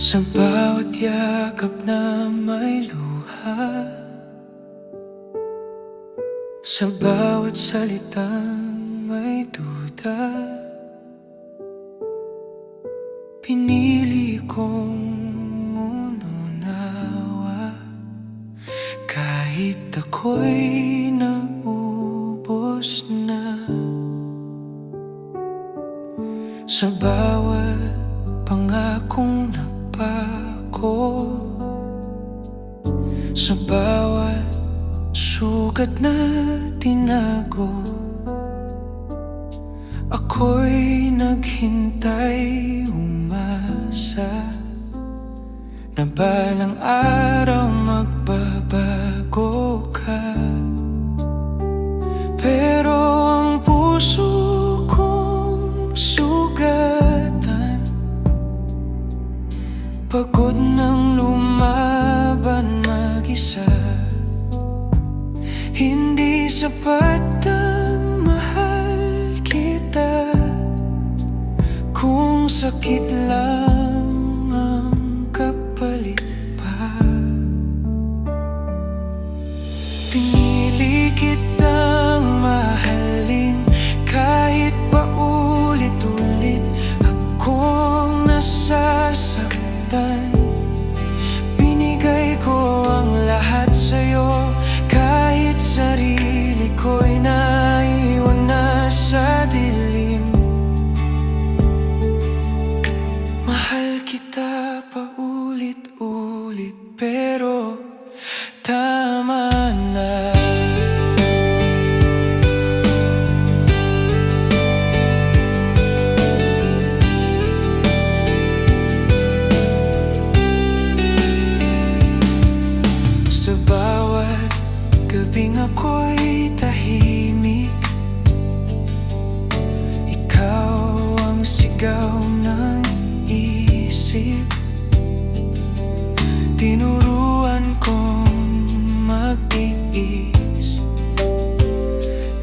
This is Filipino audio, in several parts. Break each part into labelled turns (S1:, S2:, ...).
S1: Sa bawat yakap na may luha, sa bawat salitang may duda, pinili kong umunawa. Kahit ako'y naubos na, sa bawat pangakong napako, sa bawat sugat na tinago, ako'y naghintay, umasa na balang araw magbabago ka. Pero ang puso kong sugatan, pagod nang lumaban mag-isa. Hindi sapat ang mahal kita kung sakit lang ang kapalit pa. Pinili kitang mahalin kahit paulit-ulit akong nasasaktan. Binigay ko ang lahat sa'yo kahit sarili ko'y naiwan na sa dilim. Mahal kita paulit-ulit pero tama na. Sa bawat gabing ako'y tahimik, ikaw ang sigaw ng isip. Tinuruan kong mag-iis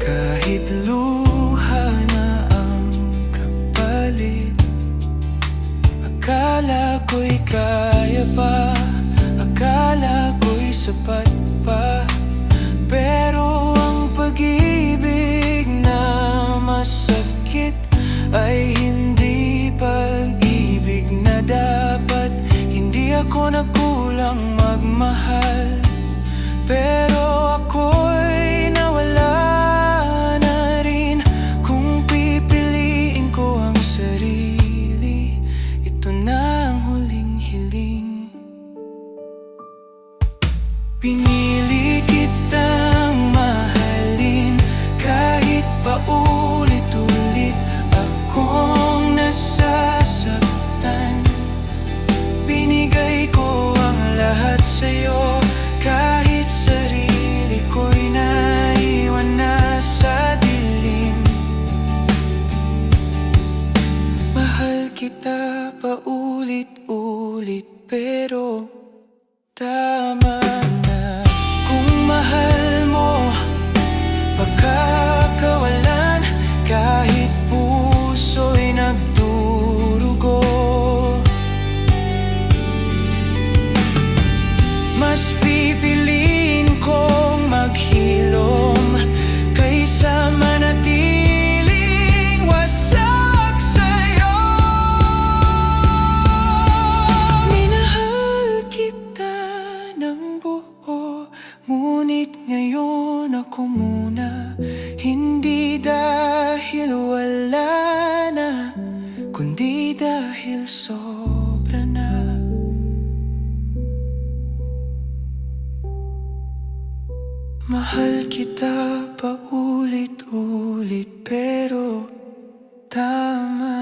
S1: kahit luha na ang kapalit. Akala ko'y kaya pa, akala ko'y sapat pa, pero ang pag-ibig na masakit ay hindi pag-ibig na dapat. Hindi ako nagkulang magmahal, pero ako'y nawala na rin. Kung pipiliin ko ang sarili, ito na ang huling hiling. Pinili kitang mahalin kahit paulit-ulit akong nasasaktan. Binigay ko ang lahat sa'yo kahit sarili ko'y naiwan na sa dilim. Mahal kita paulit-ulit pero tama na. Kung mahal mo, pagkakawalan kahit puso'y nagdurugo. Mas pipiliin kong maghilom kaysa manatiling wasak sa'yo. Minahal kita ng buo, ngunit ngayon ako muna. Hindi dahil wala na, kundi dahil sobra na. Mahal kita paulit-ulit pero tama